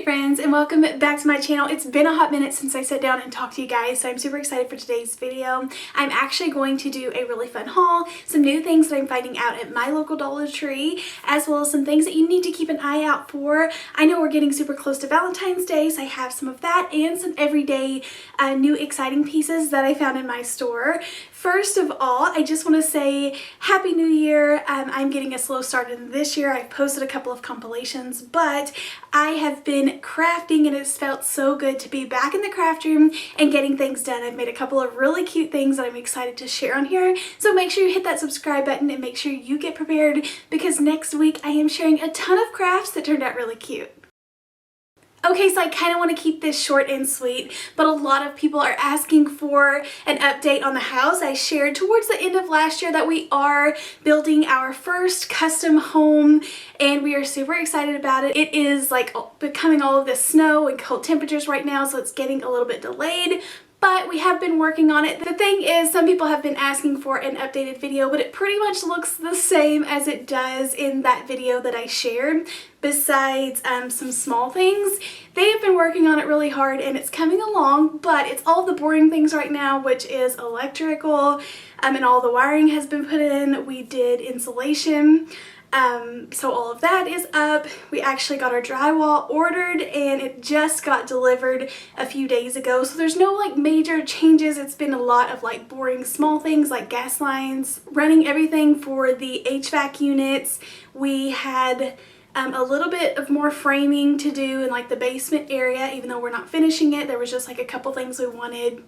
Hey friends, and welcome back to my channel. It's been a hot minute since I sat down and talked to you guys, so I'm super excited for today's video. I'm actually going to do a really fun haul, some new things that I'm finding out at my local Dollar Tree, as well as some things that you need to keep an eye out for. I know we're getting super close to Valentine's Day, so I have some of that and some everyday new exciting pieces that I found in my store. First of all, I just want to say Happy New Year. I'm getting a slow start in this year. I've posted a couple of compilations, but I have been crafting and it's felt so good to be back in the craft room and getting things done. I've made a couple of really cute things that I'm excited to share on here, so make sure you hit that subscribe button and make sure you get prepared because next week I am sharing a ton of crafts that turned out really cute. Okay, so I kind of want to keep this short and sweet, but a lot of people are asking for an update on the house. I shared towards the end of last year that we are building our first custom home and we are super excited about it. It is like becoming all of this snow and cold temperatures right now, so it's getting a little bit delayed. But we have been working on it. The thing is, some people have been asking for an updated video, but it pretty much looks the same as it does in that video that I shared. Besides some small things, they have been working on it really hard and it's coming along, but it's all the boring things right now, which is electrical, and all the wiring has been put in. We did insulation. So all of that is up. We actually got our drywall ordered and it just got delivered a few days ago. So there's no like major changes. It's been a lot of like boring small things like gas lines, running everything for the HVAC units. We had a little bit of more framing to do in like the basement area, even though we're not finishing it. There was just like a couple things we wanted.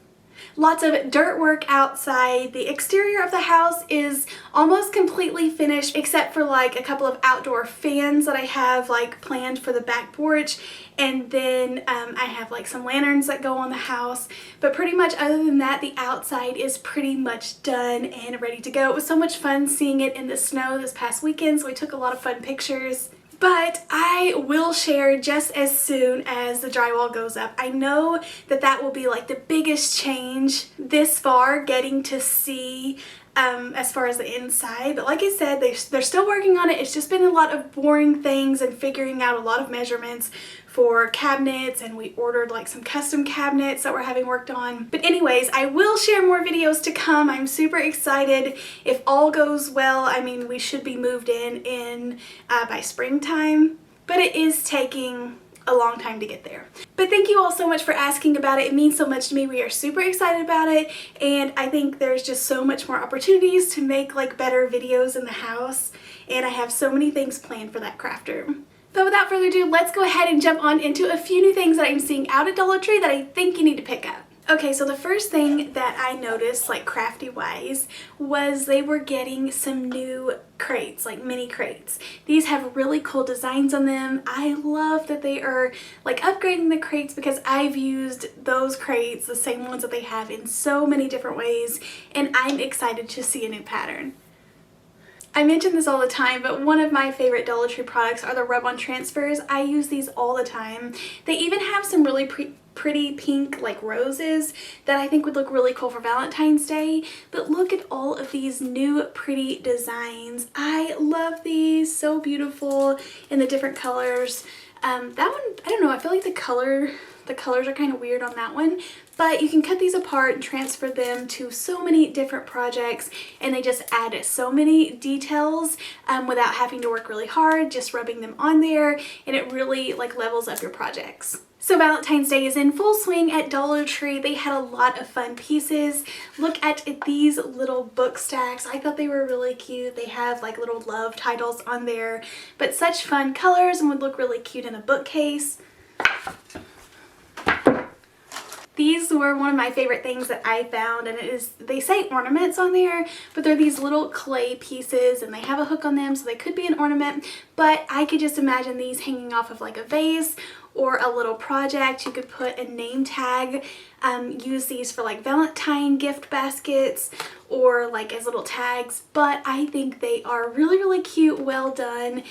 Lots of dirt work outside. The exterior of the house is almost completely finished except for like a couple of outdoor fans that I have like planned for the back porch, and then I have like some lanterns that go on the house, but pretty much other than that the outside is pretty much done and ready to go. It was so much fun seeing it in the snow this past weekend, so we took a lot of fun pictures. But I will share just as soon as the drywall goes up. I know that that will be like the biggest change this far, getting to see as far as the inside. But like I said, they're still working on it. It's just been a lot of boring things and figuring out a lot of measurements for cabinets, and we ordered like some custom cabinets that we're having worked on. But anyways, I will share more videos to come. I'm super excited. If all goes well, I mean, we should be moved in by springtime, but it is taking a long time to get there. But thank you all so much for asking about it. It means so much to me. We are super excited about it, and I think there's just so much more opportunities to make like better videos in the house, and I have so many things planned for that craft room. But without further ado, let's go ahead and jump on into a few new things that I'm seeing out at Dollar Tree that I think you need to pick up. Okay, so the first thing that I noticed, like crafty wise, was they were getting some new crates, like mini crates. These have really cool designs on them. I love that they are like upgrading the crates because I've used those crates, the same ones that they have, in so many different ways, and I'm excited to see a new pattern. I mention this all the time, but one of my favorite Dollar Tree products are the rub-on transfers. I use these all the time. They even have some really pretty pink like roses that I think would look really cool for Valentine's Day. But look at all of these new pretty designs. I love these, so beautiful in the different colors. That one, I don't know, I feel like the colors are kind of weird on that one, but you can cut these apart and transfer them to so many different projects, and they just add so many details without having to work really hard, just rubbing them on there, and it really like levels up your projects. So Valentine's Day is in full swing at Dollar Tree. They had a lot of fun pieces. Look at these little book stacks. I thought they were really cute. They have like little love titles on there, but such fun colors and would look really cute in a bookcase. These were one of my favorite things that I found, and it is, they say ornaments on there, but they're these little clay pieces and they have a hook on them, so they could be an ornament, but I could just imagine these hanging off of like a vase or a little project. You could put a name tag, use these for like Valentine gift baskets or like as little tags, but I think they are really, really cute, well done.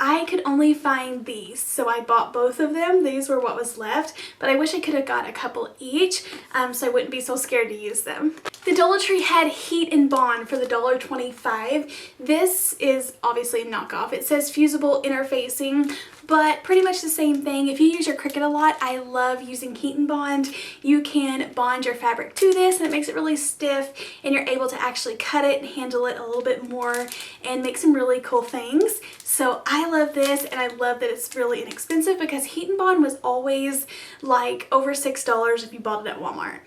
I could only find these, so I bought both of them. These were what was left, but I wish I could have got a couple each so I wouldn't be so scared to use them. The Dollar Tree had Heat and Bond for the $1.25. This is obviously a knockoff. It says fusible interfacing, but pretty much the same thing. If you use your Cricut a lot, I love using Heat and Bond. You can bond your fabric to this and it makes it really stiff, and you're able to actually cut it and handle it a little bit more and make some really cool things. So I love this, and I love that it's really inexpensive because Heat and Bond was always like over $6 if you bought it at Walmart.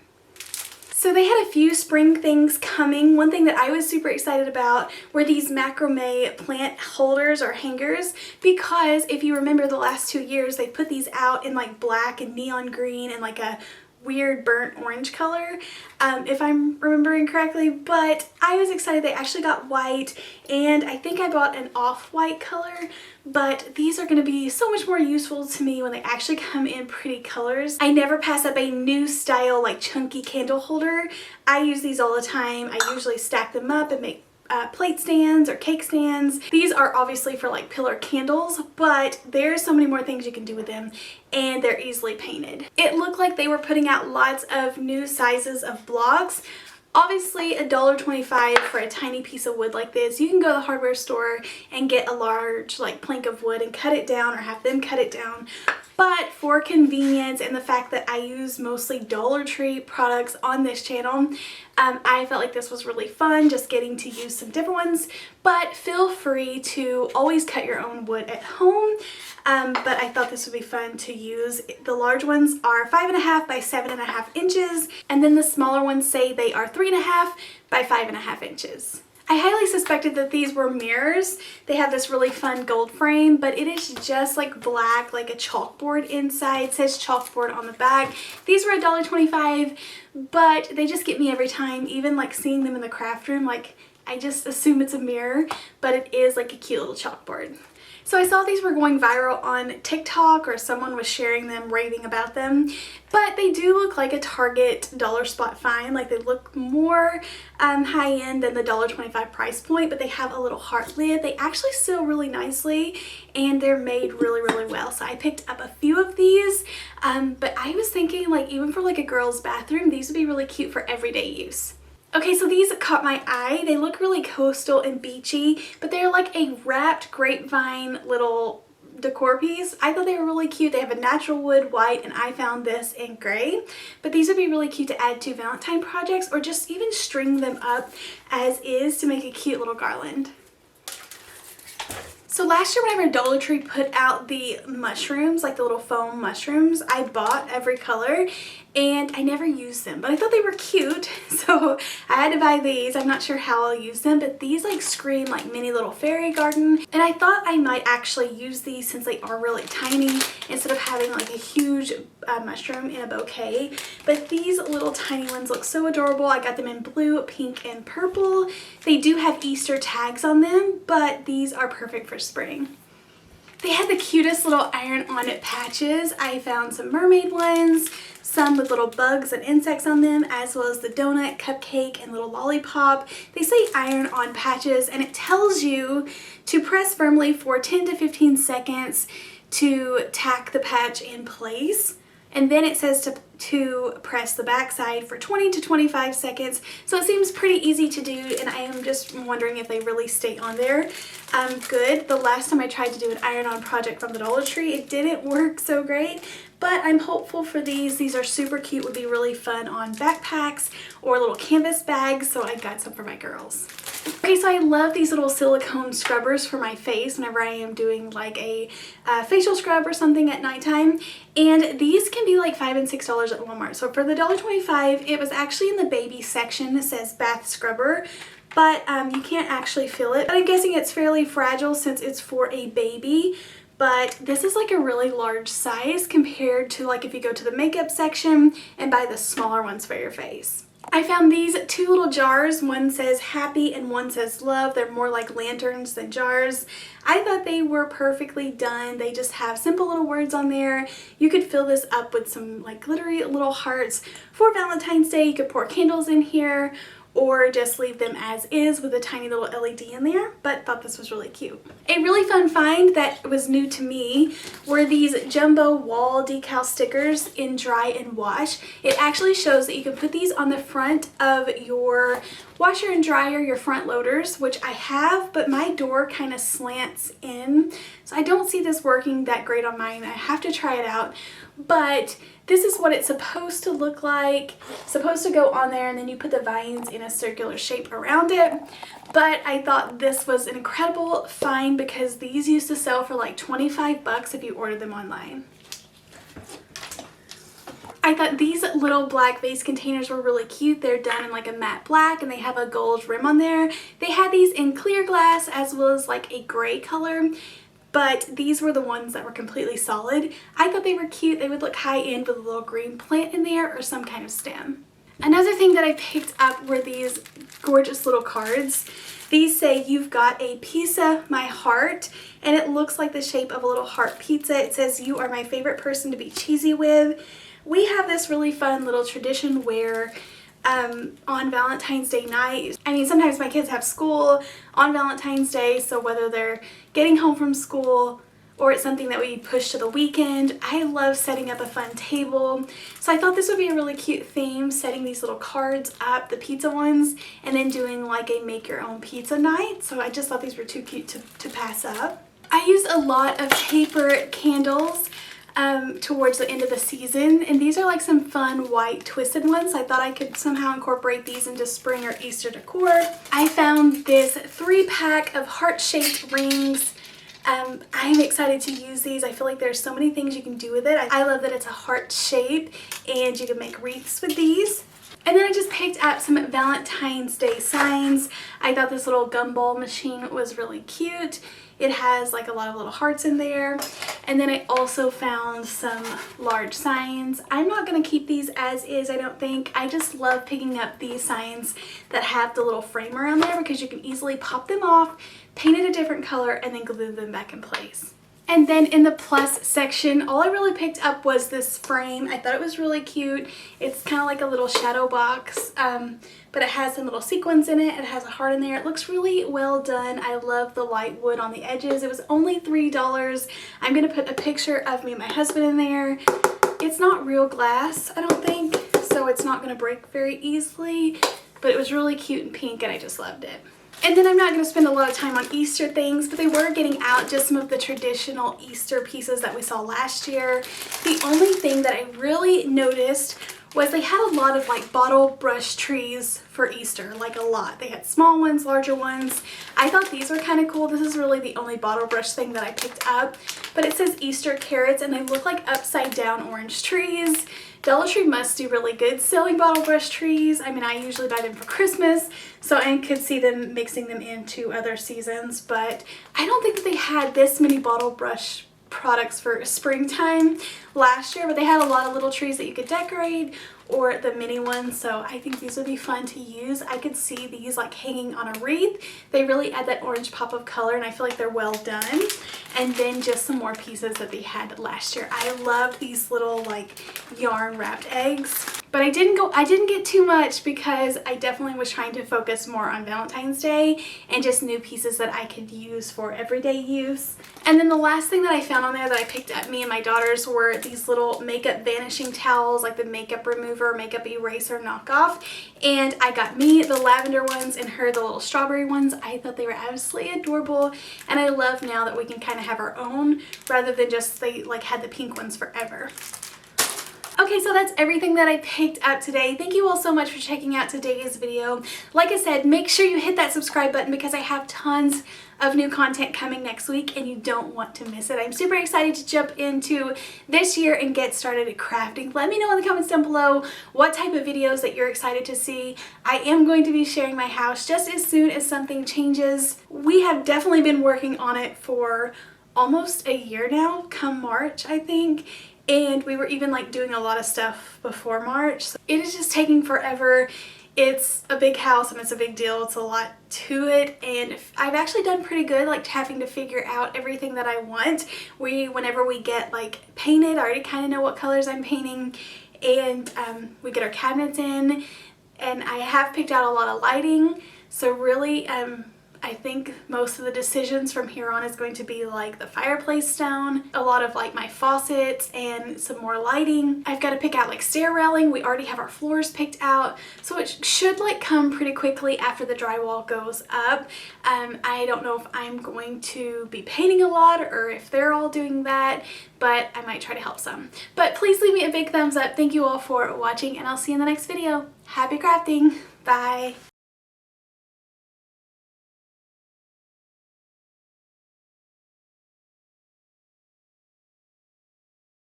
So they had a few spring things coming. One thing that I was super excited about were these macrame plant holders or hangers, because if you remember the last 2 years, they put these out in like black and neon green and like a weird burnt orange color, if I'm remembering correctly, but I was excited they actually got white, and I think I bought an off-white color, but these are going to be so much more useful to me when they actually come in pretty colors. I never pass up a new style like chunky candle holder. I use these all the time. I usually stack them up and make plate stands or cake stands. These are obviously for like pillar candles, but there's so many more things you can do with them, and they're easily painted. It looked like they were putting out lots of new sizes of blocks. Obviously $1.25 for a tiny piece of wood like this. You can go to the hardware store and get a large like plank of wood and cut it down, or have them cut it down. But for convenience and the fact that I use mostly Dollar Tree products on this channel, I felt like this was really fun, just getting to use some different ones. But feel free to always cut your own wood at home. But I thought this would be fun to use. The large ones are 5.5 by 7.5 inches, and then the smaller ones say they are 3.5 by 5.5 inches. I highly suspected that these were mirrors. They have this really fun gold frame, but it is just like black, like a chalkboard inside. It says chalkboard on the back. These were $1.25, but they just get me every time. Even like seeing them in the craft room, like I just assume it's a mirror, but it is like a cute little chalkboard. So I saw these were going viral on TikTok, or someone was sharing them, raving about them, but they do look like a Target dollar spot find. Like they look more high-end than the $1.25 price point, but they have a little heart lid. They actually seal really nicely, and they're made really, really well. So I picked up a few of these, but I was thinking like even for like a girl's bathroom, these would be really cute for everyday use. Okay, so these caught my eye. They look really coastal and beachy, but they're like a wrapped grapevine little decor piece. I thought they were really cute. They have a natural wood, white, and I found this in gray. But these would be really cute to add to Valentine projects, or just even string them up as is to make a cute little garland. So last year whenever Dollar Tree put out the mushrooms, like the little foam mushrooms, I bought every color and I never used them, but I thought they were cute, so I had to buy these. I'm not sure how I'll use them, but these like scream like mini little fairy garden, and I thought I might actually use these since they are really tiny instead of having like a huge mushroom in a bouquet. But these little tiny ones look so adorable. I got them in blue, pink, and purple. They do have Easter tags on them, but these are perfect for spring. They had the cutest little iron-on patches. I found some mermaid ones, some with little bugs and insects on them, as well as the donut, cupcake, and little lollipop. They say iron-on patches, and it tells you to press firmly for 10 to 15 seconds to tack the patch in place. And then it says to press the back side for 20 to 25 seconds. So it seems pretty easy to do, and I am just wondering if they really stay on there good. The last time I tried to do an iron-on project from the Dollar Tree, it didn't work so great, but I'm hopeful for these. These are super cute, would be really fun on backpacks or little canvas bags, so I got some for my girls. Okay, so I love these little silicone scrubbers for my face whenever I am doing like a facial scrub or something at nighttime. And these can be like $5 and $6 at Walmart. So for the $1.25, it was actually in the baby section. It says bath scrubber, but you can't actually feel it. But I'm guessing it's fairly fragile since it's for a baby. But this is like a really large size compared to like if you go to the makeup section and buy the smaller ones for your face. I found these two little jars. One says happy and one says love. They're more like lanterns than jars. I thought they were perfectly done. They just have simple little words on there. You could fill this up with some like glittery little hearts for Valentine's Day. You could pour candles in here, or just leave them as is with a tiny little LED in there, but thought this was really cute. A really fun find that was new to me were these jumbo wall decal stickers in dry and wash. It actually shows that you can put these on the front of your washer and dryer, your front loaders, which I have, but my door kind of slants in, so I don't see this working that great on mine. I have to try it out, but this is what it's supposed to look like. It's supposed to go on there, and then you put the vines in a circular shape around it. But I thought this was an incredible find because these used to sell for like 25 bucks if you ordered them online. I thought these little black vase containers were really cute. They're done in like a matte black and they have a gold rim on there. They had these in clear glass as well as like a gray color, but these were the ones that were completely solid. I thought they were cute. They would look high end with a little green plant in there or some kind of stem. Another thing that I picked up were these gorgeous little cards. These say, "You've got a piece of my heart," and it looks like the shape of a little heart pizza. It says, "You are my favorite person to be cheesy with." We have this really fun little tradition where on Valentine's Day night, I mean, sometimes my kids have school on Valentine's Day, so whether they're getting home from school or it's something that we push to the weekend, I love setting up a fun table. So I thought this would be a really cute theme, setting these little cards up, the pizza ones, and then doing like a make your own pizza night. So I just thought these were too cute to pass up. I used a lot of paper candles towards the end of the season, and these are like some fun white twisted ones. I thought I could somehow incorporate these into spring or Easter decor. I found this 3-pack of heart-shaped rings. I'm excited to use these. I feel like there's so many things you can do with it. I love that it's a heart shape and you can make wreaths with these. And then I just picked up some Valentine's Day signs. I thought this little gumball machine was really cute. It has like a lot of little hearts in there. And then I also found some large signs. I'm not going to keep these as is, I don't think. I just love picking up these signs that have the little frame around there because you can easily pop them off, paint it a different color, and then glue them back in place. And then in the plus section, all I really picked up was this frame. I thought it was really cute. It's kind of like a little shadow box, but it has some little sequins in it. It has a heart in there. It looks really well done. I love the light wood on the edges. It was only $3. I'm going to put a picture of me and my husband in there. It's not real glass, I don't think, so it's not going to break very easily, but it was really cute and pink and I just loved it. And then I'm not going to spend a lot of time on Easter things, but they were getting out just some of the traditional Easter pieces that we saw last year. The only thing that I really noticed was they had a lot of like bottle brush trees for Easter, like a lot. They had small ones, larger ones. I thought these were kind of cool. This is really the only bottle brush thing that I picked up, but it says Easter carrots and they look like upside down orange trees. Dollar Tree must do really good selling bottle brush trees. I mean, I usually buy them for Christmas, so I could see them mixing them into other seasons, but I don't think that they had this many bottle brush products for springtime last year, but they had a lot of little trees that you could decorate or the mini ones, so I think these would be fun to use. I could see these like hanging on a wreath. They really add that orange pop of color and I feel like they're well done. And then just some more pieces that they had last year. I love these little like yarn wrapped eggs. But I didn't get too much because I definitely was trying to focus more on Valentine's Day and just new pieces that I could use for everyday use. And then the last thing that I found on there that I picked up, me and my daughters, were these little makeup vanishing towels, like the makeup remover, makeup eraser knockoff. And I got me the lavender ones and her the little strawberry ones. I thought they were absolutely adorable. And I love now that we can kind of have our own rather than just they like had the pink ones forever. Okay, so that's everything that I picked up today. Thank you all so much for checking out today's video. Like I said, make sure you hit that subscribe button because I have tons of new content coming next week and you don't want to miss it. I'm super excited to jump into this year and get started at crafting. Let me know in the comments down below what type of videos that you're excited to see. I am going to be sharing my house just as soon as something changes. We have definitely been working on it for almost a year now, come March, I think. And we were even like doing a lot of stuff before March. So it is just taking forever. It's a big house and it's a big deal. It's a lot to it, and I've actually done pretty good like having to figure out everything that I want. Whenever we get like painted, I already kind of know what colors I'm painting, and we get our cabinets in. and I have picked out a lot of lighting, so really I think most of the decisions from here on is going to be like the fireplace stone, a lot of like my faucets, and some more lighting. I've got to pick out like stair railing. We already have our floors picked out, so it should like come pretty quickly after the drywall goes up. I don't know if I'm going to be painting a lot or if they're all doing that, but I might try to help some. But please leave me a big thumbs up. Thank you all for watching, and I'll see you in the next video. Happy crafting. Bye.